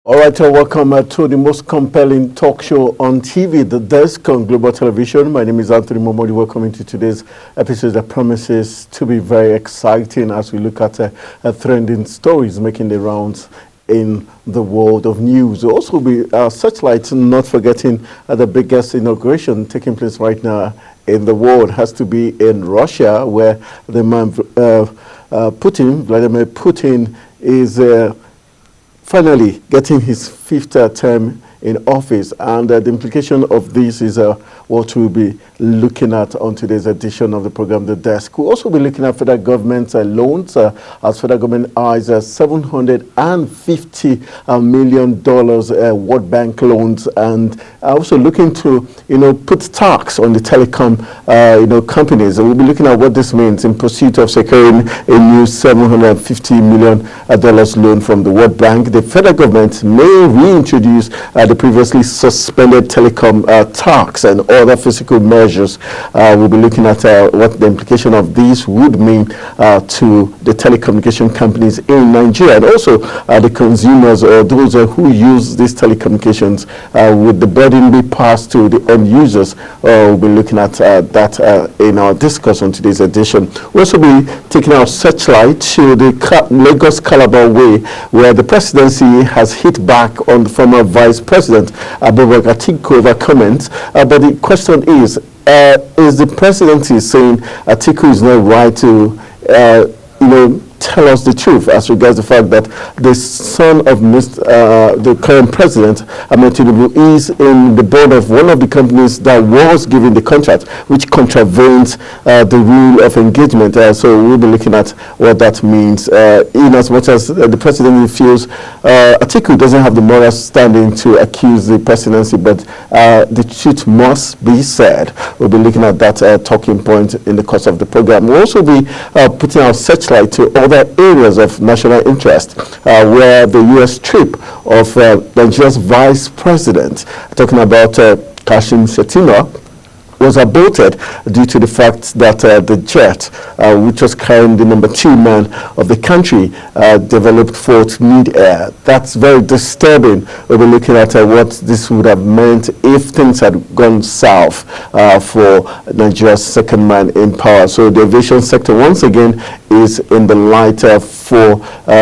All right, welcome to the most compelling talk show on TV, The Desk on Global Television. My name is Anthony Momodi. Welcome to today's episode that promises to be very exciting as we look at trending stories making the rounds in the world of news. We'll also be searchlight, not forgetting the biggest inauguration taking place right now in the world has to be in Russia, where the man Vladimir Putin, is finally getting his fifth term in office, and the implication of this is what we'll be looking at on today's edition of the program, The Desk. We'll also be looking at federal government loans as federal government eyes $750 million World Bank loans, and also looking to put tax on the telecom companies. And we'll be looking at what this means in pursuit of securing a new $750 million loan from the World Bank. The federal government may reintroduce the previously suspended telecom tax and other physical measures. We'll be looking at what the implication of these would mean to the telecommunication companies in Nigeria, and also the consumers or those who use these telecommunications. Would the burden be passed to the end users? We'll be looking at that in our discussion on today's edition. We'll also be taking our searchlight to the Lagos Calabar Way, where the presidency has hit back on the former vice president Abubakar Atiku over comments. But the question is the presidency saying Atiku is not right to tell us the truth as regards the fact that the son of the current president, Ahmed Tinubu, is in the board of one of the companies that was given the contract, which contravenes the rule of engagement. So we'll be looking at what that means. In as much as the president feels Atiku doesn't have the moral standing to accuse the presidency, but the truth must be said. We'll be looking at that talking point in the course of the program. We'll also be putting our searchlight to other areas of national interest, where the U.S. trip of Nigeria's vice president, talking about Kashim Shettima, was aborted due to the fact that the jet, which was carrying the number 2 man of the country, developed fault mid-air. That's very disturbing. We'll be looking at what this would have meant if things had gone south for Nigeria's second man in power. So the aviation sector, once again, is in the light for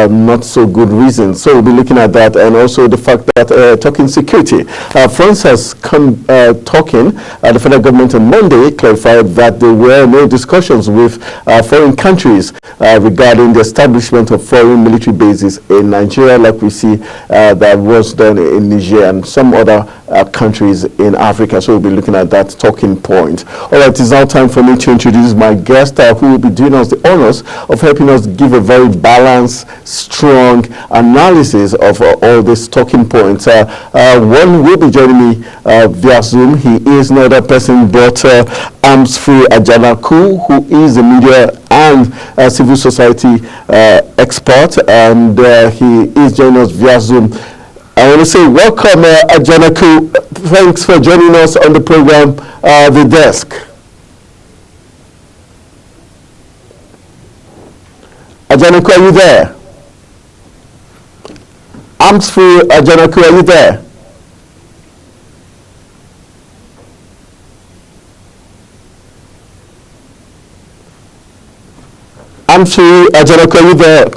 not so good reasons. So we'll be looking at that, and also the fact that talking security. France has come talking. The federal government on Monday clarified that there were no discussions with foreign countries regarding the establishment of foreign military bases in Nigeria, like we see that was done in Niger and some other countries in Africa. So we'll be looking at that talking point. All right, it's now time for me to introduce my guest who will be doing us the honors of helping us give a very balanced, strong analysis of all these talking points. One will be joining me via Zoom. He is no other person but Amsfri Ajanaku, who is a media and civil society expert, and he is joining us via Zoom. I want to say welcome, Ajanaku. Thanks for joining us on the program, The Desk. Ajanaku, are you there? Amsfri Ajanaku, are you there? Amsfri Ajanaku, are you there?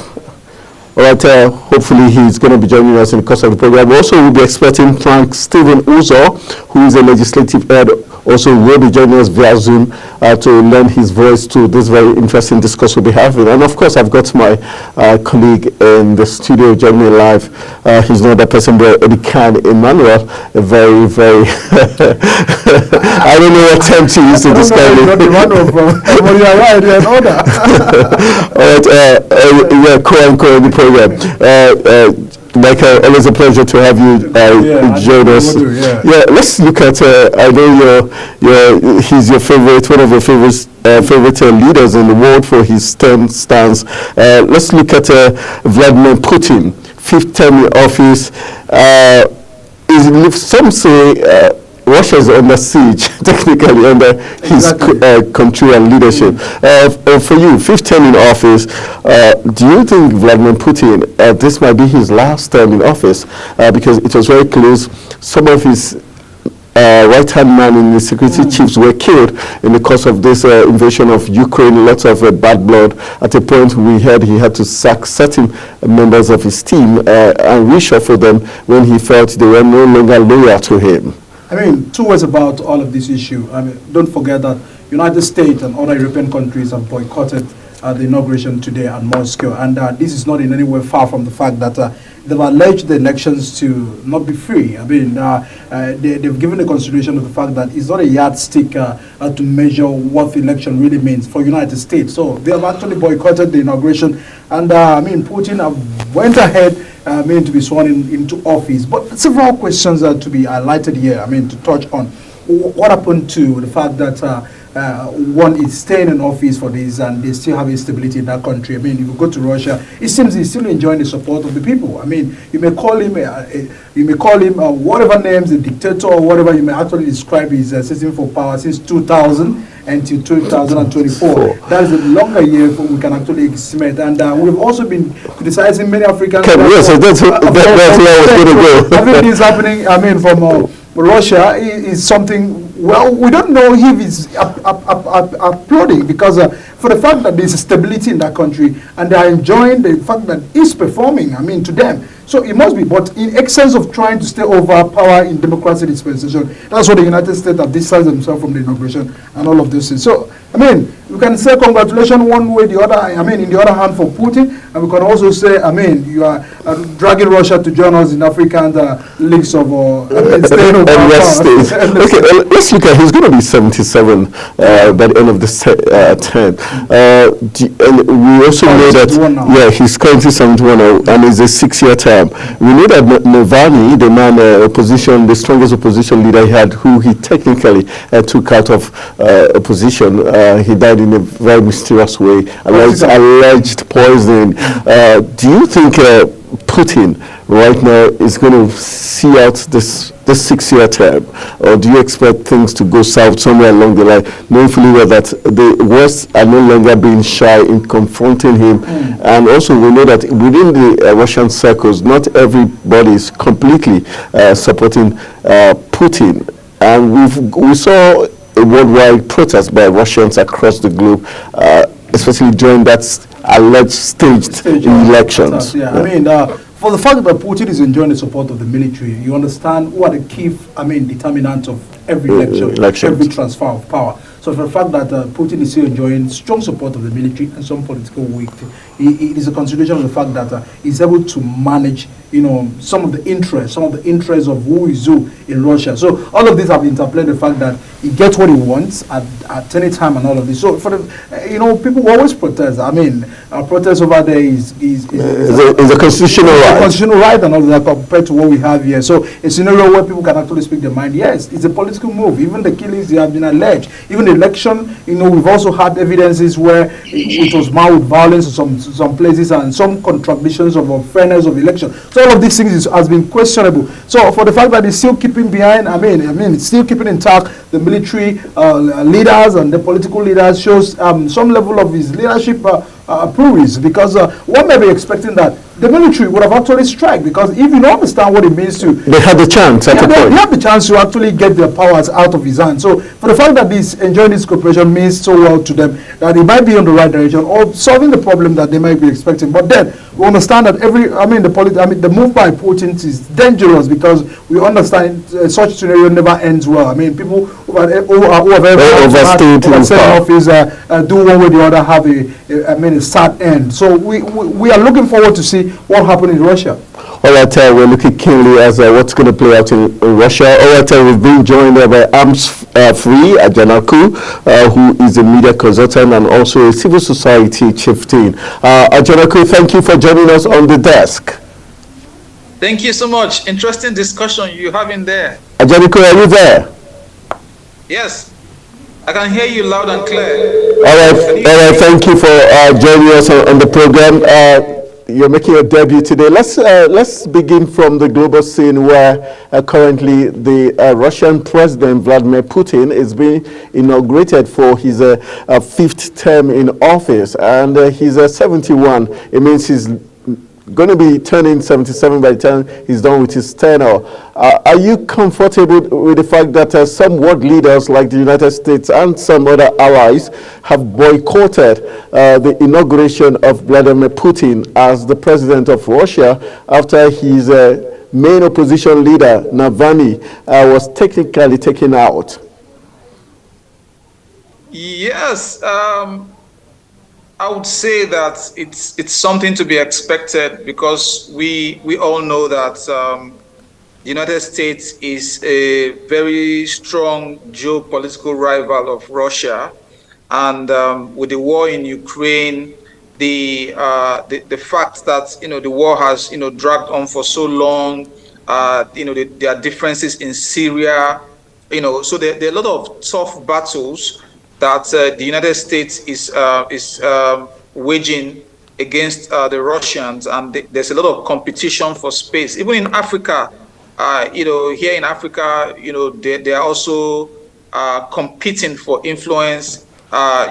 All right, hopefully he's going to be joining us in the course of the program. Also, we'll be expecting Frank Stephen Uzo, who is a legislative head, also will be joining us via Zoom to lend his voice to this very interesting discussion we'll be having. And of course, I've got my colleague in the studio joining me live. He's not that person, but Edikan Emmanuel, a very, very, I don't know what term to use to describe it. But you are right, you're in order. All right, yeah, co-anchor in the program. Michael, always a pleasure to have you join us. Yeah, let's look at. I know he's your favorite, one of your favorite leaders in the world for his stance. Let's look at Vladimir Putin, 5th term in office. Some say Russia is under siege, technically, under his country and leadership. For you, fifth term in office, do you think Vladimir Putin, this might be his last term in office? Because it was very close. Some of his right-hand man in the security chiefs were killed in the course of this invasion of Ukraine. Lots of bad blood. At a point, we heard he had to sack certain members of his team and reshuffle them when he felt they were no longer loyal to him. I mean, two words about all of this issue. I mean, don't forget that United States and other European countries have boycotted the inauguration today at Moscow, and this is not in any way far from the fact that they've alleged the elections to not be free. I mean, they've given the consideration of the fact that it's not a yardstick to measure what the election really means for United States. So they have actually boycotted the inauguration, and I mean, Putin went ahead to be sworn into office. But several questions are to be highlighted here, to touch on. What happened to the fact that one is staying in office for this and they still have instability in that country? I mean, if you go to Russia, it seems he's still enjoying the support of the people. I mean, you may call him whatever names, a dictator or whatever you may actually describe his system for power since 2000 until 2024. That is a longer year we can actually estimate. And we've also been criticizing many Africans. Yes, that's where I was going to go. Everything is happening, from Russia is something, well, we don't know if it's applauding, because for the fact that there's stability in that country and they are enjoying the fact that it's performing, to them. So it must be, but in excess of trying to stay over power in democracy dispensation, that's what the United States have distanced themselves from the inauguration and all of this. So, we can say congratulations one way, the other, in the other hand for Putin, and we can also say, you are dragging Russia to join us in African leagues of staying over power. Okay, let's look at, he's going to be 77 by the end of this term. And we also know that, he's currently 71 now, and it's a 6-year term. We know that Navalny, the man, the strongest opposition leader he had, who he technically took out of opposition, he died in a very mysterious way, alleged poisoning. Do you think Putin right now is going to see out this 6-year term, or do you expect things to go south somewhere along the line, knowing fully well that the West are no longer being shy in confronting him? And also we know that within the Russian circles, not everybody is completely supporting Putin, and we saw a worldwide protest by Russians across the globe, especially during that alleged staged elections. For the fact that Putin is enjoying the support of the military, you understand what the key, determinant of every election, every transfer of power. So for the fact that Putin is still enjoying strong support of the military and some political weight, it is a consideration of the fact that he's able to manage, some of the interests of who is who in Russia. So all of this have interplayed the fact that he gets what he wants at any time and all of this. So for the, people always protest. Protest over there is a constitutional right. A constitutional right and all of that compared to what we have here. So a scenario where people can actually speak their mind. Yes, it's a political move. Even the killings they have been alleged. Even the election, we've also had evidences where it was marred with violence in some places and some contradictions of fairness of election. So all of these things has been questionable. So for the fact that it's still keeping behind, it's still keeping intact the military leaders and the political leaders shows some level of his leadership prowess, because one may be expecting that the military would have actually struck, because if you don't understand what it means to... They had the chance at the point. They have the chance to actually get their powers out of his hand. So for the fact that this enjoying this cooperation means so well to them, that it might be in the right direction or solving the problem that they might be expecting. But then we understand that the move by Putin is dangerous, because we understand such scenario never ends well. People who have ever overstayed in office do one way or the other have a sad end. So we are looking forward to see what happened in Russia. All right, we're looking keenly as what's going to play out in Russia. All right, we've been joined by Arms Free Ajanaku, who is a media consultant and also a civil society chieftain. Ajanaku, thank you for joining us on the desk. Thank you so much. Interesting discussion you have in there. Ajanaku, are you there? Yes, I can hear you loud and clear. All right, thank you for joining us on the program. you're making your debut today. Let's begin from the global scene where currently the Russian President Vladimir Putin is being inaugurated for his fifth term in office, and he's 71. It means he's going to be turning 77 by the time he's done with his tenure. Are you comfortable with the fact that some world leaders like the United States and some other allies have boycotted the inauguration of Vladimir Putin as the president of Russia after his main opposition leader, Navalny, was technically taken out? Yes, I would say that it's something to be expected, because we all know that the United States is a very strong geopolitical rival of Russia, and with the war in Ukraine, the fact that the war has dragged on for so long, there are differences in Syria, so there are a lot of tough battles that the United States is waging against the Russians, and there's a lot of competition for space. Even in Africa, here in Africa, they are also competing for influence.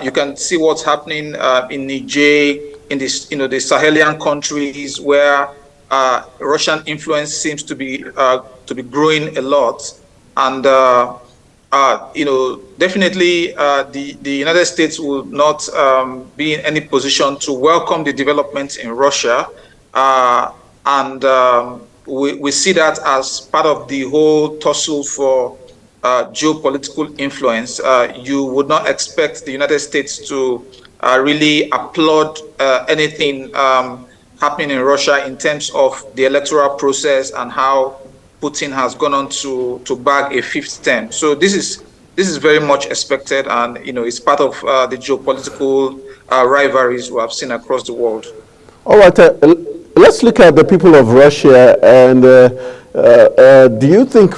You can see what's happening in Niger, in this, the Sahelian countries, where Russian influence seems to be growing a lot, and definitely the United States will not be in any position to welcome the developments in Russia, and we see that as part of the whole tussle for geopolitical influence. You would not expect the United States to really applaud anything happening in Russia in terms of the electoral process and how Putin has gone on to bag a fifth term. So this is very much expected, and it's part of the geopolitical rivalries we have seen across the world. All right, let's look at the people of Russia, and do you think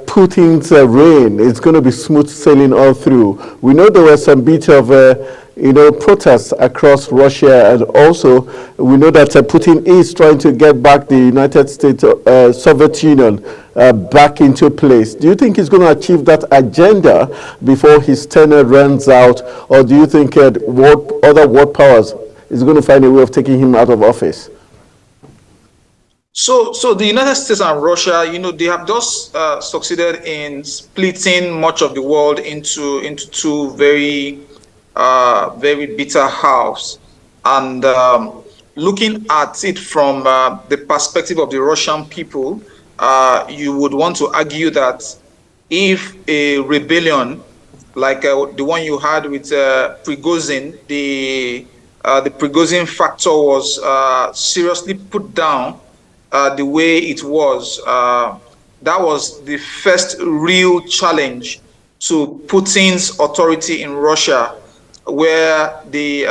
Putin's reign is going to be smooth sailing all through? We know there were some bit of protests across Russia, and also we know that Putin is trying to get back the United States Soviet Union back into place. Do you think he's going to achieve that agenda before his tenure runs out, or do you think other world powers is going to find a way of taking him out of office? So the United States and Russia, they have just succeeded in splitting much of the world into two very bitter halves. And looking at it from the perspective of the Russian people, you would want to argue that if a rebellion like the one you had with Prigozhin, the Prigozhin factor was seriously put down the way it was, that was the first real challenge to Putin's authority in Russia, where the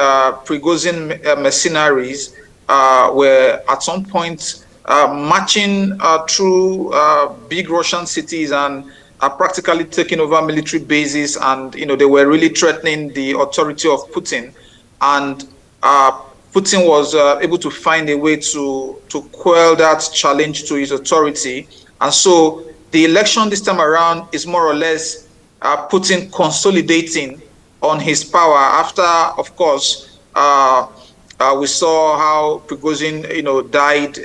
Prigozhin mercenaries were at some point marching through big Russian cities and practically taking over military bases, and they were really threatening the authority of Putin. And Putin was able to find a way to quell that challenge to his authority. And so the election this time around is more or less Putin consolidating on his power after, of course, we saw how Prigozhin, died,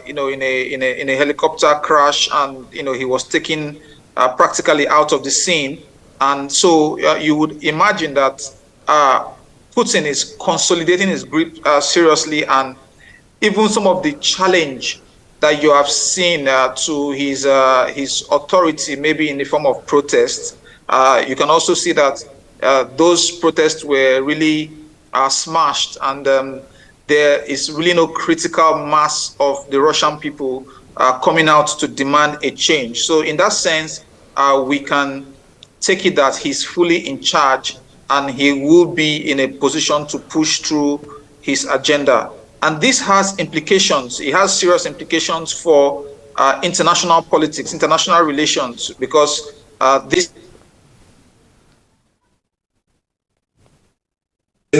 in a helicopter crash, and he was taken practically out of the scene. And so you would imagine that Putin is consolidating his grip seriously, and even some of the challenge that you have seen to his authority, maybe in the form of protests, you can also see that those protests were really smashed, and there is really no critical mass of the Russian people coming out to demand a change. So in that sense, we can take it that he's fully in charge, and he will be in a position to push through his agenda. And this has implications. It has serious implications for international politics, international relations, because this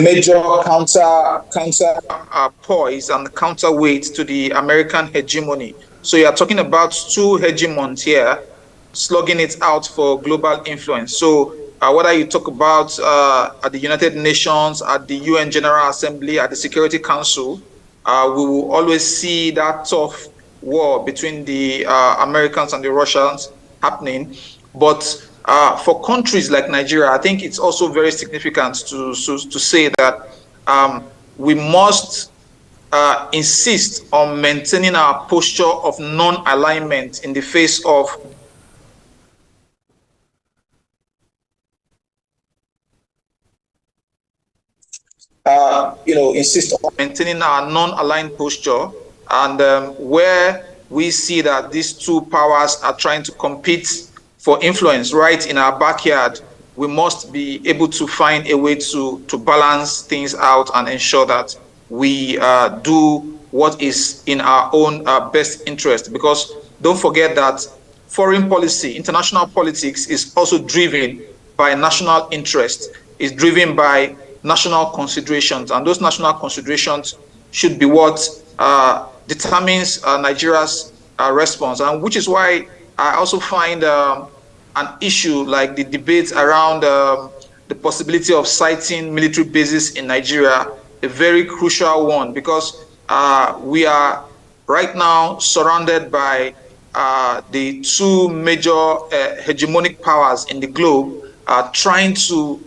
major counter poise and counterweight to the American hegemony. So you are talking about two hegemons here slugging it out for global influence. So whether you talk about at the United Nations, at the UN General Assembly, at the Security Council, we will always see that tough war between the Americans and the Russians happening. But for countries like Nigeria, I think it's also very significant to say that we must insist on maintaining our posture of non-alignment in the face of insist on maintaining our non-aligned posture, and where we see that these two powers are trying to compete for influence right in our backyard, we must be able to find a way to balance things out and ensure that we do what is in our own best interest. Because don't forget that foreign policy, international politics is also driven by national interest, is driven by national considerations, and those national considerations should be what determines Nigeria's response, and which is why I also find an issue like the debate around the possibility of citing military bases in Nigeria a very crucial one, because we are right now surrounded by the two major hegemonic powers in the globe trying to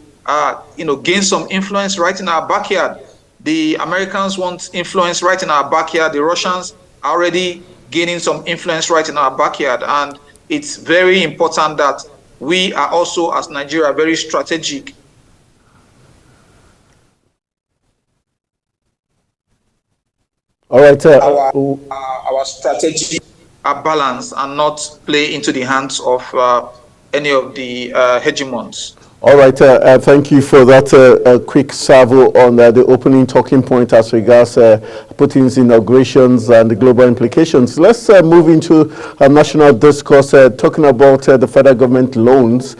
gain some influence right in our backyard. The Americans want influence right in our backyard. The Russians are already gaining some influence right in our backyard. And it's very important that we are also, as Nigeria, very strategic. All right. Our strategy are balanced and not play into the hands of any of the hegemons. All right, thank you for that quick salvo on the opening talking point as regards Putin's inaugurations and the global implications. Let's move into a national discourse talking about the federal government loans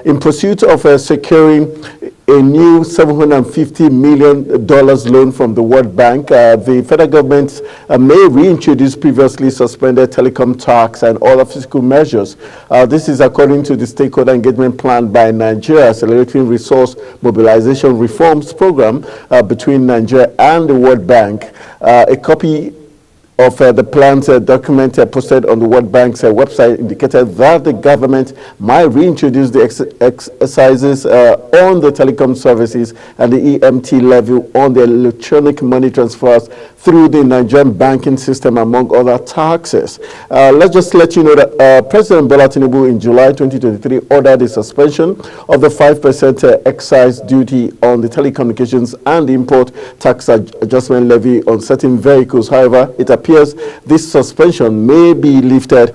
in pursuit of securing a new $750 million loan from the World Bank. The federal government may reintroduce previously suspended telecom tax and other fiscal measures. This is according to the stakeholder engagement plan by Nigeria, Accelerating Resource Mobilization Reforms Program between Nigeria and the World Bank. A copy of the plan's document posted on the World Bank's website indicated that the government might reintroduce the exercises on the telecom services and the EMT levy on the electronic money transfers through the Nigerian banking system, among other taxes. Let's just let you know that President Bola Tinubu in July 2023 ordered the suspension of the 5% excise duty on the telecommunications and import tax adjustment levy on certain vehicles. However, it appears this suspension may be lifted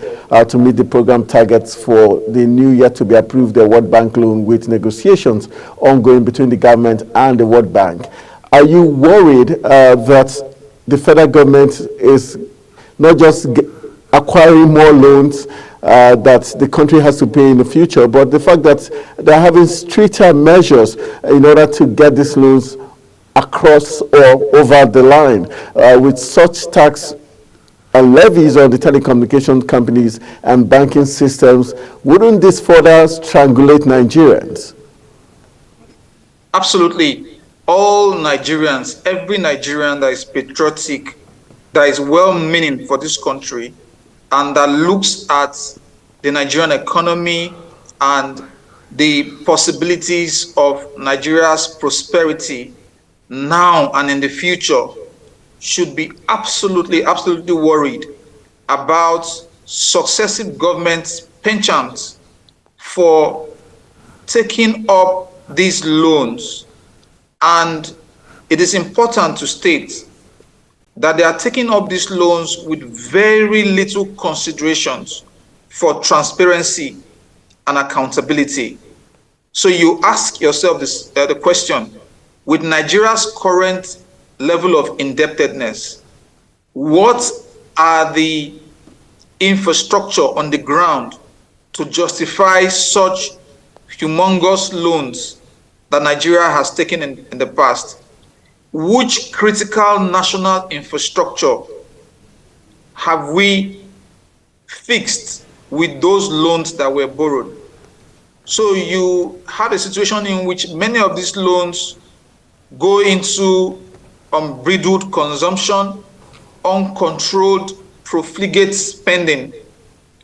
to meet the program targets for the new year to be approved the World Bank loan, with negotiations ongoing between the government and the World Bank. Are you worried that the federal government is not just acquiring more loans that the country has to pay in the future, but the fact that they're having stricter measures in order to get these loans across or over the line with such tax and levies on the telecommunication companies and banking systems? Wouldn't this further strangulate Nigerians? Absolutely. All Nigerians, every Nigerian that is patriotic, that is well-meaning for this country, and that looks at the Nigerian economy and the possibilities of Nigeria's prosperity now and in the future, should be absolutely worried about successive governments' penchant for taking up these loans. And it is important to state that they are taking up these loans with very little considerations for transparency and accountability. So you ask yourself the question, with Nigeria's current level of indebtedness, what are the infrastructure on the ground to justify such humongous loans that Nigeria has taken in the past, which critical national infrastructure have we fixed with those loans that were borrowed? So you have a situation in which many of these loans go into unbridled consumption, uncontrolled, profligate spending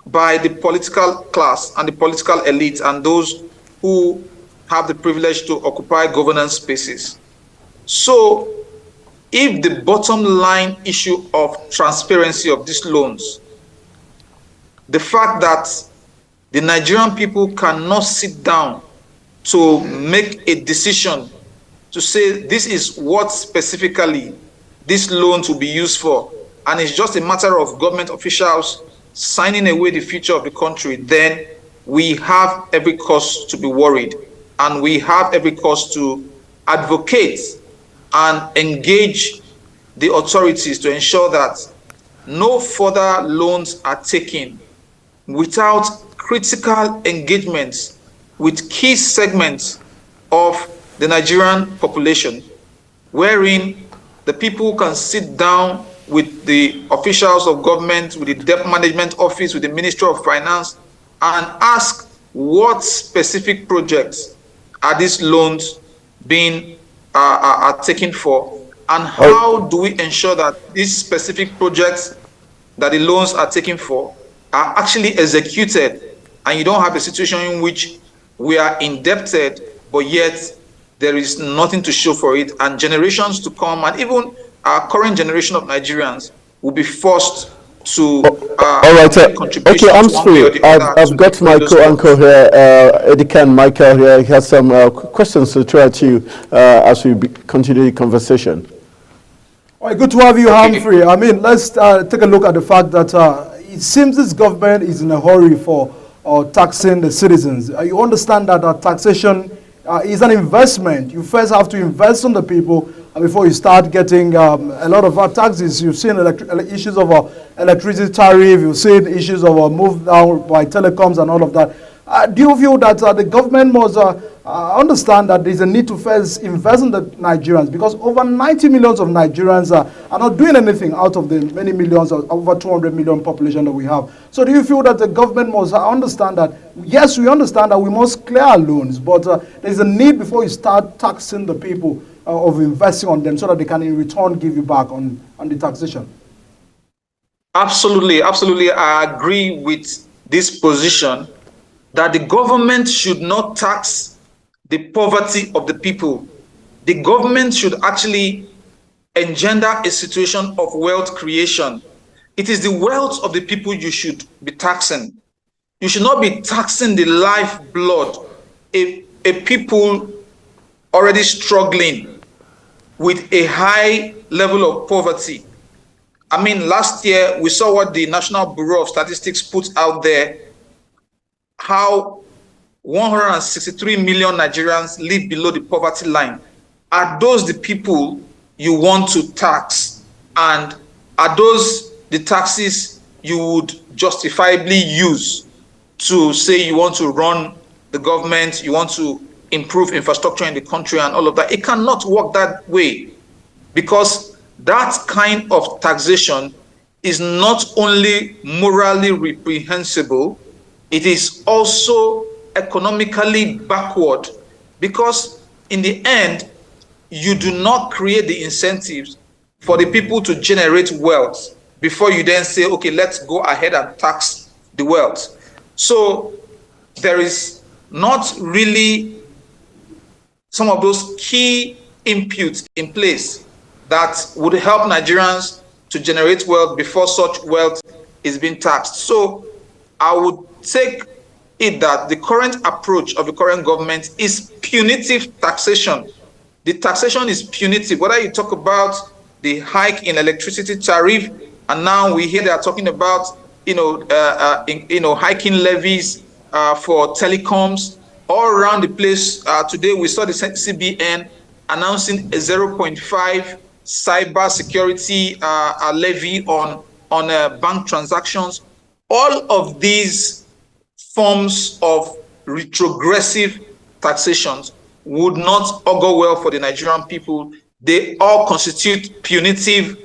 by the political class and the political elite and those who have the privilege to occupy governance spaces. So if the bottom line issue of transparency of these loans, the fact that the Nigerian people cannot sit down to make a decision to say this is what specifically this loan will be used for, and it's just a matter of government officials signing away the future of the country, then we have every cause to be worried, and we have every cause to advocate and engage the authorities to ensure that no further loans are taken without critical engagements with key segments of the Nigerian population, wherein the people can sit down with the officials of government, with the Debt Management Office, with the Ministry of Finance, and ask what specific projects are these loans being are taken for, and how do we ensure that these specific projects that the loans are taken for are actually executed, and you don't have a situation in which we are indebted, but yet there is nothing to show for it, and generations to come, and even our current generation of Nigerians will be forced to all right, contributions. okay, I'm free. I've got my co-anchor here, Edikan Michael here. He has some questions to throw at you as we continue the conversation. All right, good to have you, Humphrey. I mean, let's take a look at the fact that it seems this government is in a hurry for taxing the citizens. You understand that taxation is an investment. You first have to invest on the people before you start getting a lot of taxes. You've seen issues of electricity tariff, you've seen issues of move down by telecoms and all of that. Do you feel that the government must understand that there's a need to first invest in the Nigerians, because over 90 millions of Nigerians are not doing anything out of the many millions, of over 200 million population that we have. So do you feel that the government must understand that, yes, we understand that we must clear our loans, but there's a need before you start taxing the people of investing on them so that they can in return give you back on the taxation? Absolutely, absolutely. I agree with this position that the government should not tax the poverty of the people. The government should actually engender a situation of wealth creation. It is the wealth of the people you should be taxing. You should not be taxing the lifeblood, a people already struggling with a high level of poverty. I mean, last year we saw what the National Bureau of Statistics put out there, how 163 million Nigerians live below the poverty line. Are those the people you want to tax? And are those the taxes you would justifiably use to say you want to run the government, you want to improve infrastructure in the country and all of that? It cannot work that way, because that kind of taxation is not only morally reprehensible, it is also economically backward, because in the end, you do not create the incentives for the people to generate wealth before you then say, okay, let's go ahead and tax the wealth. So there is not really some of those key inputs in place that would help Nigerians to generate wealth before such wealth is being taxed. So I would take it that the current approach of the current government is punitive taxation. The taxation is punitive, whether you talk about the hike in electricity tariff, and now we hear they are talking about hiking levies for telecoms all around the place. Today we saw the CBN announcing a 0.5 cyber security levy on bank transactions. All of these forms of retrogressive taxations would not augur well for the Nigerian people. They all constitute punitive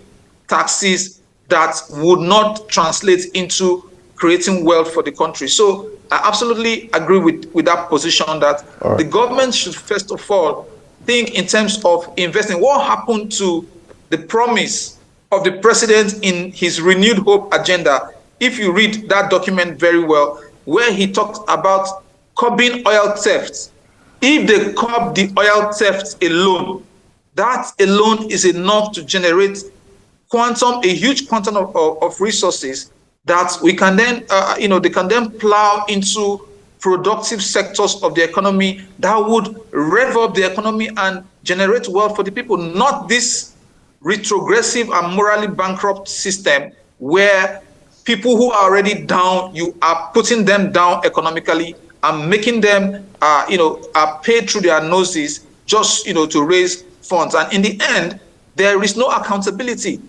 taxes that would not translate into creating wealth for the country. So I absolutely agree with that position that the government should first of all think in terms of investing. What happened to the promise of the president in his renewed hope agenda? If you read that document very well, where he talked about curbing oil theft. If they curb the oil theft alone, that alone is enough to generate a huge quantum of resources that we can then, they can then plow into productive sectors of the economy that would rev up the economy and generate wealth for the people, not this retrogressive and morally bankrupt system where people who are already down, you are putting them down economically and making them, are paid through their noses just, to raise funds. And in the end, there is no accountability.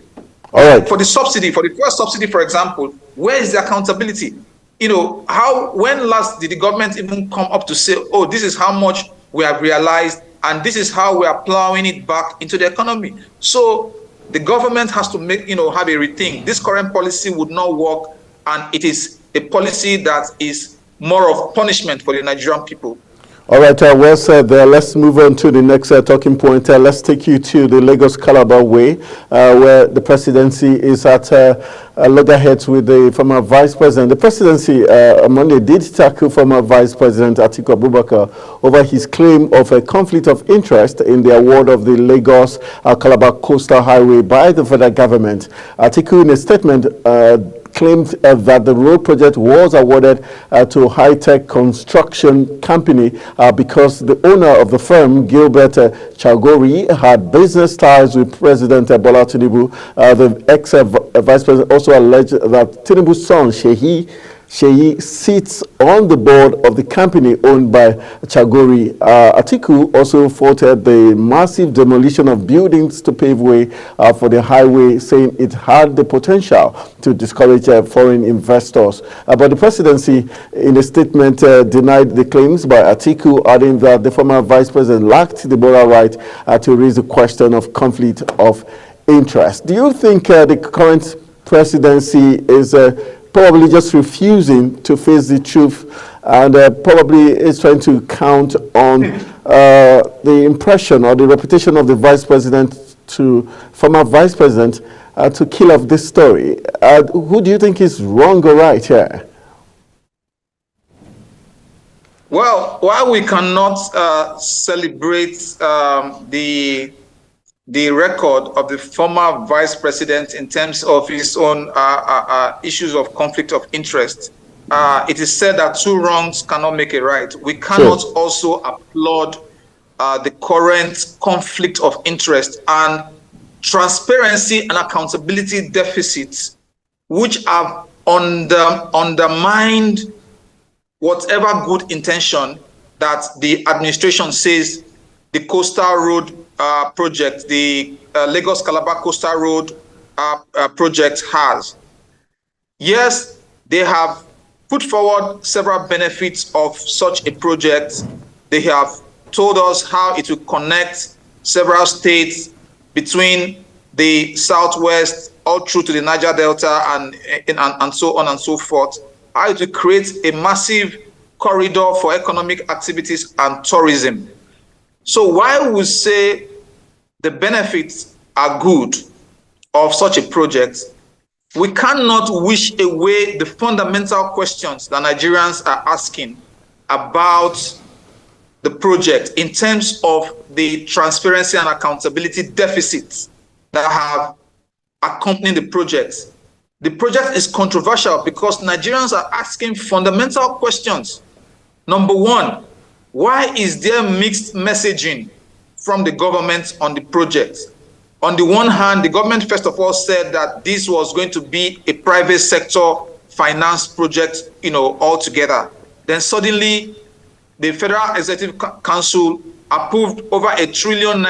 All right. For the subsidy, for the first subsidy, for example, where is the accountability? When last did the government even come up to say, oh, this is how much we have realized and this is how we are plowing it back into the economy? So the government has to make, have a rethink. This current policy would not work, and it is a policy that is more of punishment for the Nigerian people. All right, well said there. Let's move on to the next talking point. Let's take you to the Lagos-Calabar Way, where the presidency is at loggerheads with the former vice president. The presidency on Monday did tackle former vice president Atiku Abubakar over his claim of a conflict of interest in the award of the Lagos-Calabar Coastal Highway by the federal government. Atiku, in a statement, claimed that the road project was awarded to High-Tech Construction Company because the owner of the firm, Gilbert Chagori, had business ties with President Bola Tinubu. The ex-vice president also alleged that Tinubu's son, Sheyi sits on the board of the company owned by Chagori. Atiku also faulted the massive demolition of buildings to pave way for the highway, saying it had the potential to discourage foreign investors. But the presidency, in a statement, denied the claims by Atiku, adding that the former vice president lacked the moral right to raise the question of conflict of interest. Do you think the current presidency is probably just refusing to face the truth and probably is trying to count on the impression or the reputation of the vice president to former vice president to kill off this story? Who do you think is wrong or right here? Well, while we cannot celebrate the record of the former vice president in terms of his own issues of conflict of interest, it is said that two wrongs cannot make a right. We cannot also applaud the current conflict of interest and transparency and accountability deficits, which have undermined whatever good intention that the administration says the coastal road project, the Lagos-Calabar Coastal Road project has. Yes, they have put forward several benefits of such a project. They have told us how it will connect several states between the southwest all through to the Niger Delta and so on and so forth. How it will create a massive corridor for economic activities and tourism. So while we say the benefits are good of such a project, we cannot wish away the fundamental questions that Nigerians are asking about the project in terms of the transparency and accountability deficits that have accompanied the project. The project is controversial because Nigerians are asking fundamental questions. Number one, why is there mixed messaging from the government on the project? On the one hand, the government first of all said that this was going to be a private sector finance project, altogether. Then suddenly, the Federal Executive Council approved over ₦1 trillion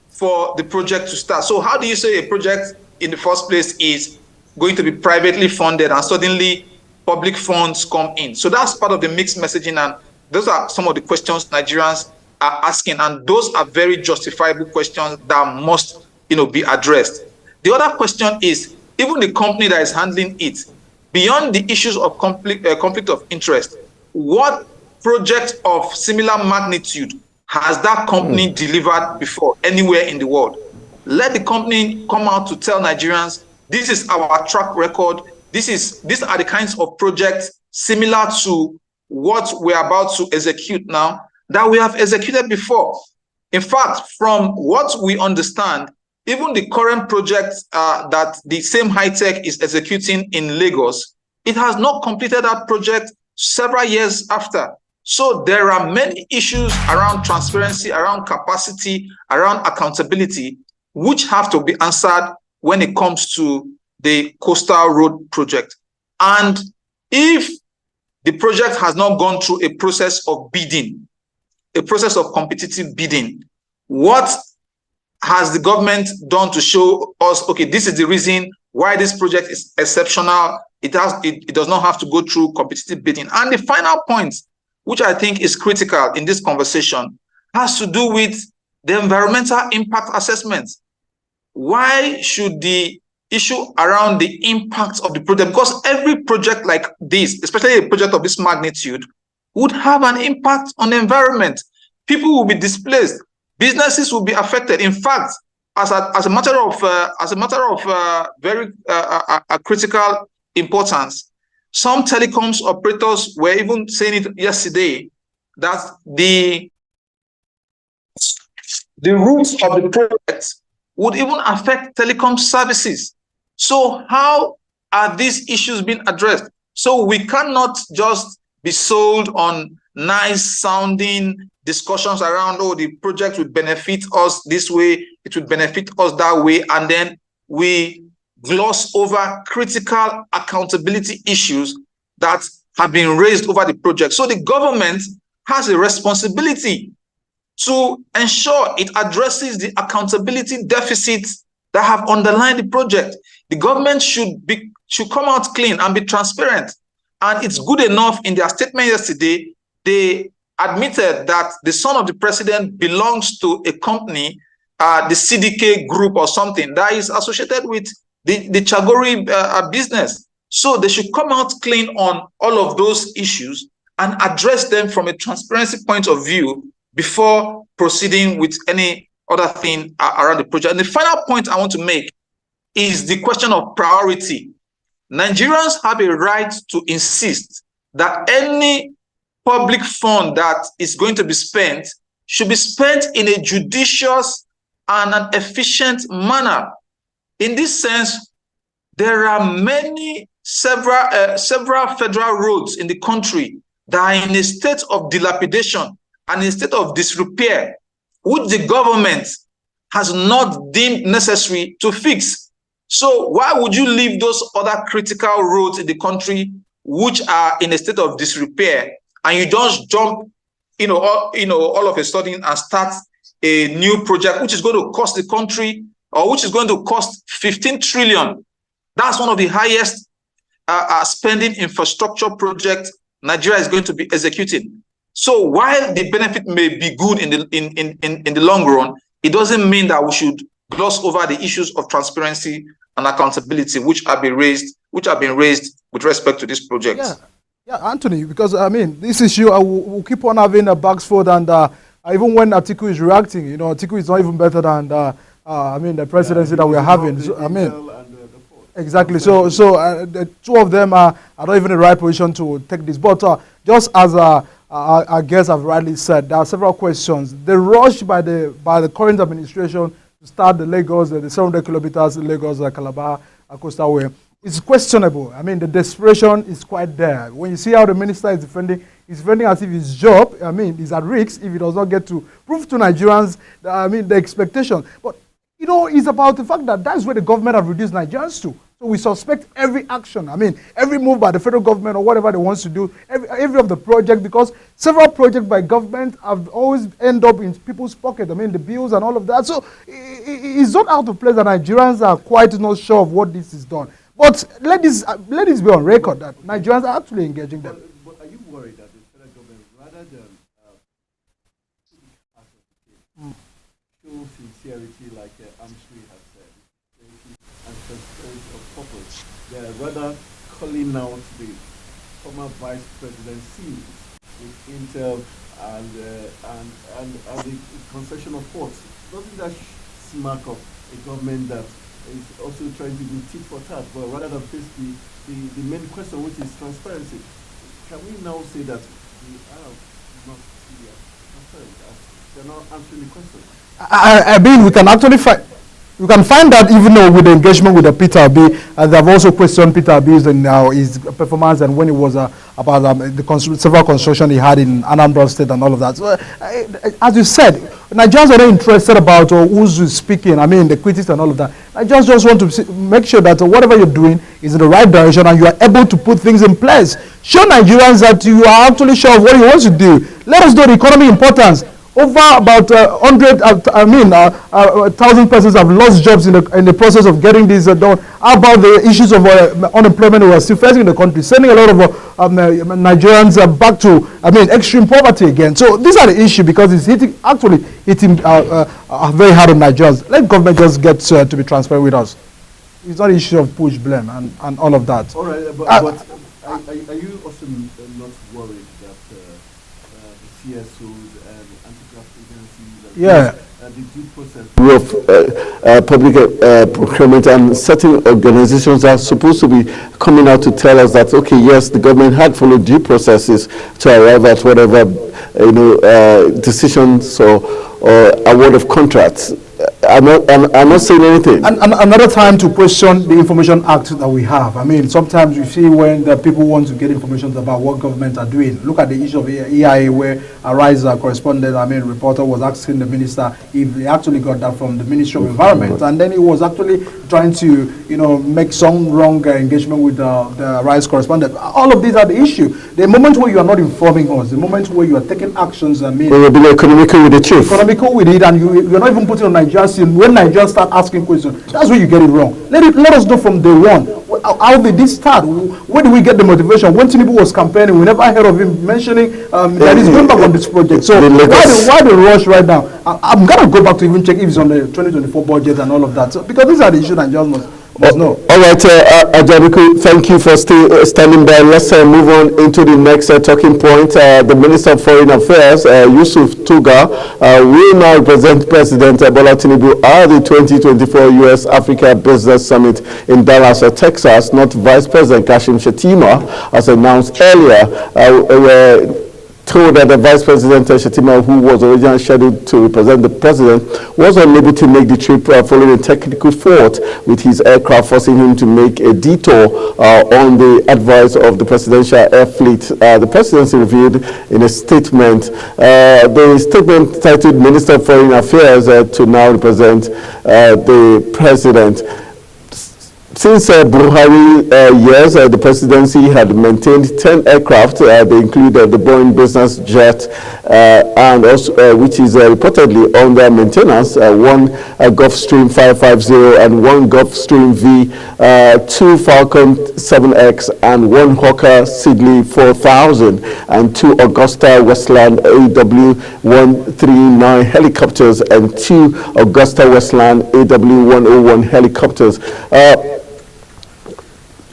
for the project to start. So how do you say a project in the first place is going to be privately funded and suddenly public funds come in? So that's part of the mixed messaging, and those are some of the questions Nigerians are asking, and those are very justifiable questions that must, be addressed. The other question is, even the company that is handling it, beyond the issues of conflict of interest, what project of similar magnitude has that company delivered before anywhere in the world? Let the company come out to tell Nigerians, this is our track record. These are the kinds of projects similar to what we're about to execute now that we have executed before. In fact, from what we understand, even the current project that the same high-tech is executing in Lagos, it has not completed that project several years after. So there are many issues around transparency, around capacity, around accountability, which have to be answered when it comes to the Coastal Road project. And if the project has not gone through a process of bidding, a process of competitive bidding, what has the government done to show us, okay, this is the reason why this project is exceptional? It does not have to go through competitive bidding. And the final point, which I think is critical in this conversation, has to do with the environmental impact assessment. Why should the issue around the impact of the project, because every project like this, especially a project of this magnitude, would have an impact on the environment. People will be displaced. Businesses will be affected. In fact, as a matter of very critical importance, some telecoms operators were even saying it yesterday that the routes of the project would even affect telecom services. So how are these issues being addressed? So we cannot just be sold on nice sounding discussions around, oh, the project would benefit us this way, it would benefit us that way, and then we gloss over critical accountability issues that have been raised over the project. So the government has a responsibility to ensure it addresses the accountability deficits that have underlined the project. The government should come out clean and be transparent. And it's good enough in their statement yesterday, they admitted that the son of the president belongs to a company, the CDK group or something, that is associated with the Chagori business. So they should come out clean on all of those issues and address them from a transparency point of view before proceeding with any other thing around the project. And the final point I want to make is the question of priority. Nigerians have a right to insist that any public fund that is going to be spent should be spent in a judicious and an efficient manner. In this sense, there are several federal roads in the country that are in a state of dilapidation and in a state of disrepair, which the government has not deemed necessary to fix. So why would you leave those other critical roads in the country which are in a state of disrepair, and you don't jump, all of a sudden and start a new project which is going to cost the country, or which is going to cost 15 trillion. That's one of the highest spending infrastructure projects Nigeria is going to be executing. So while the benefit may be good in the long run, it doesn't mean that we should gloss over the issues of transparency and accountability which have been raised with respect to this project. Yeah, Anthony, because I mean, this issue will keep on having a back foot, and even when Atiku is reacting, Atiku is not even better than the presidency that we are having. So, I mean, exactly. So the two of them are not even in the right position to take this. But just as I guess I've rightly said, there are several questions. The rush by the current administration to start the 700 kilometers Lagos Calabar Coastal Way is questionable. I mean, the desperation is quite there. When you see how the minister is defending as if his job, is at risk if he does not get to prove to Nigerians, the expectation. But it's about the fact that that's where the government have reduced Nigerians to. So we suspect every action, every move by the federal government or whatever they want to do, every of the project, because several projects by government have always end up in people's pocket. The bills and all of that. So it's not out of place that Nigerians are quite not sure of what this is done. But let this be on record that Nigerians are actually engaging them. But are you worried that the federal government, rather than show sincerity, like Amsri has said, sincerity and transparency of purpose. They are rather calling out the former vice president scenes with Intel and the concession of ports. Doesn't that smack of a government that is also trying to do tit for tat, but rather than face the main question, which is transparency? Can we now say that we are not transparent as they're not answering the question? I mean, we can actually find that even though with the engagement with the Peter Obi, they've also questioned Peter Obi's his performance and when it was about the several construction he had in Anambra State and all of that. So, as you said, Nigerians are not interested about who's speaking. I mean, the critics and all of that. Nigerians just want to make sure that whatever you're doing is in the right direction and you are able to put things in place. Show Nigerians that you are actually sure of what you want to do. Let us know the economy importance. Over about 1,000 persons have lost jobs in the process of getting this done. How about the issues of unemployment we are still facing in the country, sending a lot of Nigerians back to, extreme poverty again. So these are the issues because it's hitting very hard on Nigerians. Let government just get to be transparent with us. It's not an issue of push, blame, and all of that. All right, but are you also not worried that the CSOs and anti-graft agencies the due process of public procurement and certain organizations are supposed to be coming out to tell us that, okay, yes, the government had followed due processes to arrive at whatever decisions or award of contracts. I'm not saying anything. And another time to question the Information Act that we have. I mean, sometimes you see when the people want to get information about what government are doing. Look at the issue of EIA where Arise correspondent, reporter was asking the minister if they actually got that from the Ministry of Environment. And then he was actually trying to, make some wrong engagement with the Arise correspondent. All of these are the issue. The moment where you are not informing us, the moment where you are taking actions, we will be economical with the truth. Economical with it, and you're not even putting on Nigeria. When Nigerians start asking questions, that's where you get it wrong. Let us know from day one. How did this start? Where did we get the motivation? When Tinubu was campaigning, we never heard of him mentioning that he's going back on this project. So why the rush right now? I'm going to go back to even check if it's on the 2024 budget and all of that. So, because these are the issues Nigerians must know. All right, Ajaniku, thank you for standing by. Let's move on into the next talking point. The Minister of Foreign Affairs, Yusuf Tuga, will now represent President Bola Tinubu at the 2024 U.S. Africa Business Summit in Dallas, Texas, not Vice President Kashim Shettima, as announced earlier. Told that the Vice President Shettima, who was originally scheduled to represent the President, was unable to make the trip following a technical fault with his aircraft, forcing him to make a detour on the advice of the Presidential Air Fleet. The Presidency revealed in a statement. The statement titled Minister of Foreign Affairs to now represent the President. Since Buhari years, the presidency had maintained 10 aircraft. They include the Boeing business jet, and also which is reportedly under maintenance. One Gulfstream 550 and one Gulfstream V, two Falcon 7X and one Hawker Siddeley 4000, and two Augusta Westland AW139 helicopters and two Augusta Westland AW101 helicopters.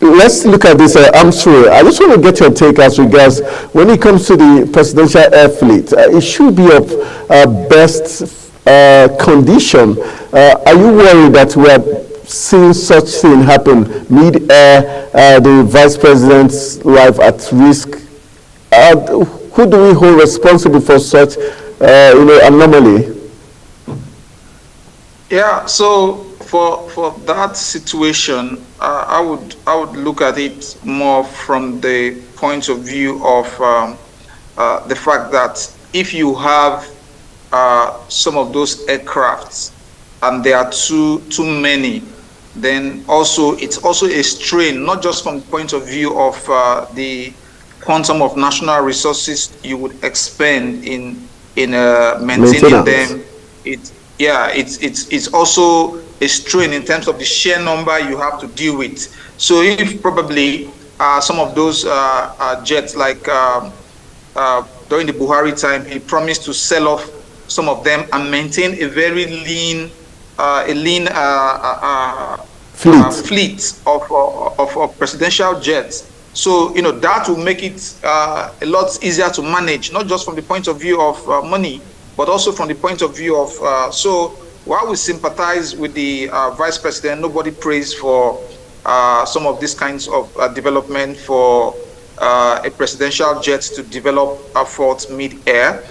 Let's look at this, Amsri. I just want to get your take as regards when it comes to the Presidential Air Fleet. It should be of best condition. Are you worried that we are seeing such thing happen mid-air, the Vice President's life at risk? Who do we hold responsible for such anomaly? Yeah, so for that situation, I would look at it more from the point of view of the fact that if you have some of those aircrafts and there are too many, then it's also a strain, not just from the point of view of the quantum of national resources you would expend in maintaining them. It's also a strain in terms of the sheer number you have to deal with. So if probably some of those jets, like during the Buhari time, he promised to sell off some of them, and maintain a very lean fleet of presidential jets. So, that will make it a lot easier to manage, not just from the point of view of money, but also from the point of view of, so while we sympathize with the vice president, nobody prays for some of these kinds of development for a presidential jet to develop a fault mid-air.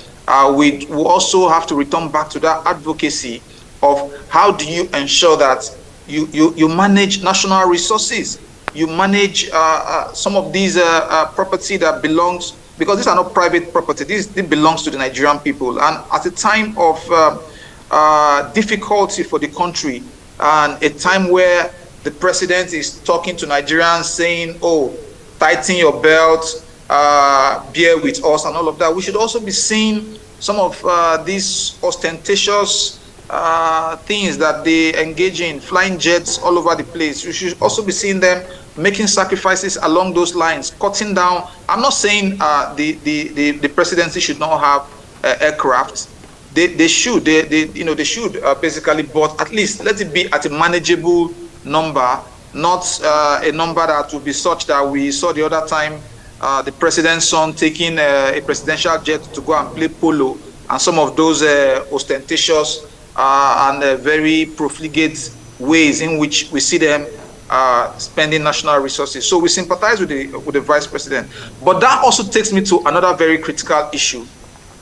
We will also have to return back to that advocacy of how do you ensure that you manage national resources, you manage some of these property that belongs, because these are not private property, this belongs to the Nigerian people. And at a time of difficulty for the country, and a time where the president is talking to Nigerians saying, oh, tighten your belt, bear with us and all of that, we should also be seeing some of these ostentatious things that they engage in, flying jets all over the place. You should also be seeing them making sacrifices along those lines, cutting down. I'm not saying the presidency should not have aircraft. They should, they should basically, but at least let it be at a manageable number, not a number that will be such that we saw the other time the president's son taking a presidential jet to go and play polo, and some of those ostentatious and very profligate ways in which we see them spending national resources. So we sympathize with the vice president. But that also takes me to another very critical issue,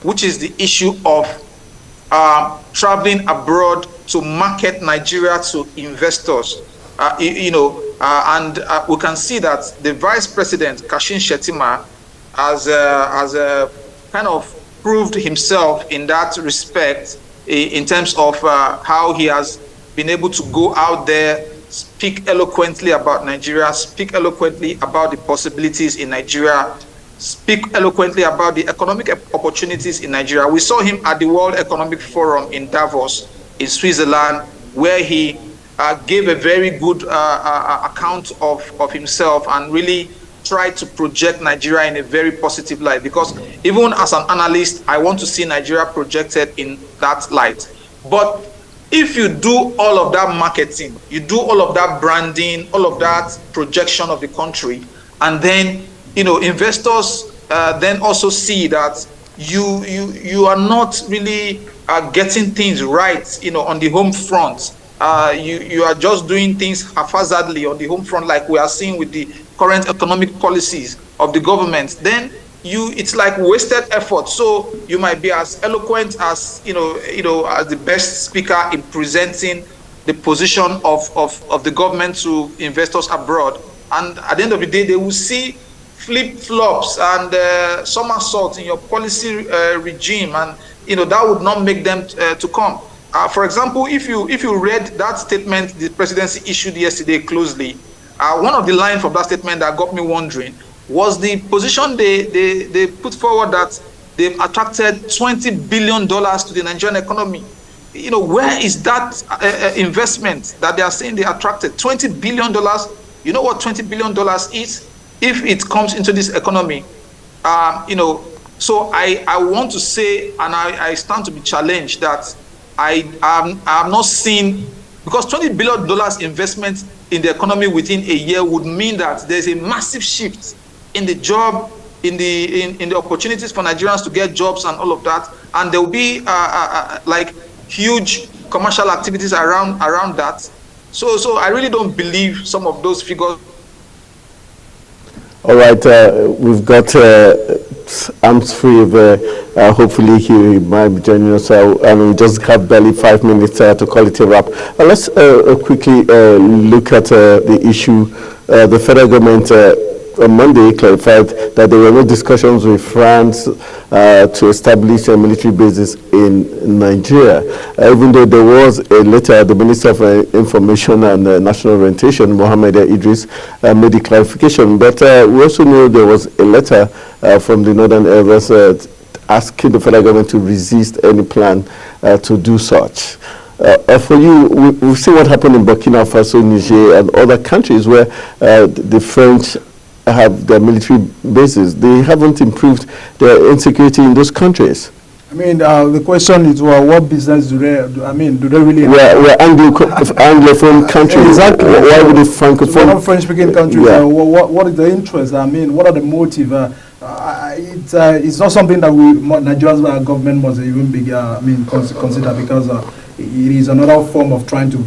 which is the issue of traveling abroad to market Nigeria to investors. And we can see that the vice president, Kashim Shettima, has kind of proved himself in that respect, in terms of how he has been able to go out there, speak eloquently about Nigeria, speak eloquently about the possibilities in Nigeria, speak eloquently about the economic opportunities in Nigeria. We saw him at the World Economic Forum in Davos, in Switzerland, where he gave a very good account of himself and really tried to project Nigeria in a very positive light, because even as an analyst, I want to see Nigeria projected in that light. But if you do all of that marketing, you do all of that branding, all of that projection of the country, and then investors then also see that you are not really getting things right on the home front. You are just doing things haphazardly on the home front, like we are seeing with the current economic policies of the government, then it's like wasted effort. So you might be as eloquent as as the best speaker in presenting the position of the government to investors abroad, and at the end of the day they will see flip-flops and somersaults in your policy regime, and that would not make them to come. For example, if you read that statement the presidency issued yesterday closely, one of the lines from that statement that got me wondering was the position they put forward, that they've attracted $20 billion to the Nigerian economy. Where is that investment that they are saying they attracted? $20 billion. You know what $20 billion is? If it comes into this economy, so I want to say, and I stand to be challenged, that I'm not seeing, because $20 billion investment in the economy within a year would mean that there's a massive shift in the job, in the opportunities for Nigerians to get jobs and all of that, and there will be like huge commercial activities around that. So I really don't believe some of those figures. All right, we've got Arms Free. Hopefully he might be joining us. We just have barely 5 minutes to call it a wrap. Let's quickly look at the issue. The federal government on Monday clarified that there were no discussions with France to establish military bases in Nigeria, even though there was a letter. The Minister of Information and National Orientation, Mohammed Idris, made the clarification. But we also know there was a letter from the Northern Elders asking the federal government to resist any plan to do such. For you, we've seen what happened in Burkina Faso, Niger, and other countries where the French have their military bases. They haven't improved their insecurity in those countries. I mean, the question is, well, what business do they really have? We're Anglophone country. Exactly. Why would the Francophone? So French-speaking countries, Yeah. what is the interest? I mean, what are the motive? It's not something that Nigeria's government must even be, consider, because it is another form of trying to,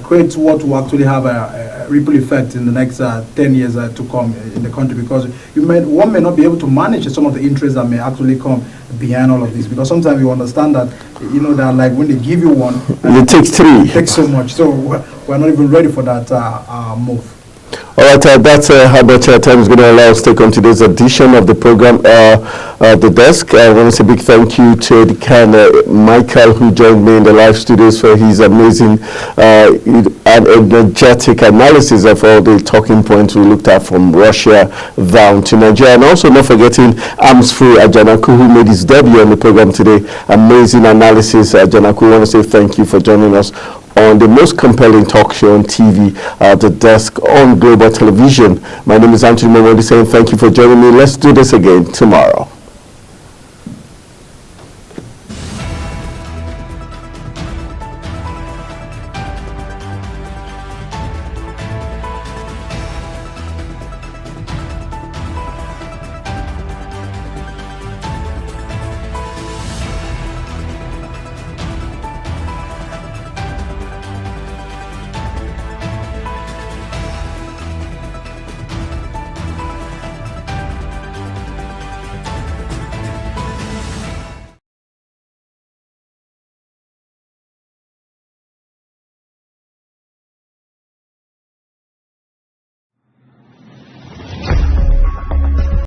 create what will actually have a ripple effect in the next 10 years to come in the country, because one may not be able to manage some of the interests that may actually come behind all of this, because sometimes you understand that, that like when they give you one, it takes three. It takes so much, so we're not even ready for that move. All right, that's how much time is going to allow us to take on today's edition of the program, The Desk. I want to say a big thank you to the Michael, who joined me in the live studios for his amazing and energetic analysis of all the talking points we looked at from Russia down to Nigeria. And also not forgetting Amsfree Ajanaku, who made his debut on the program today. Amazing analysis, Ajanaku. I want to say thank you for joining us on the most compelling talk show on TV, The Desk on Global Television. My name is Anthony Momodi saying thank you for joining me. Let's do this again tomorrow.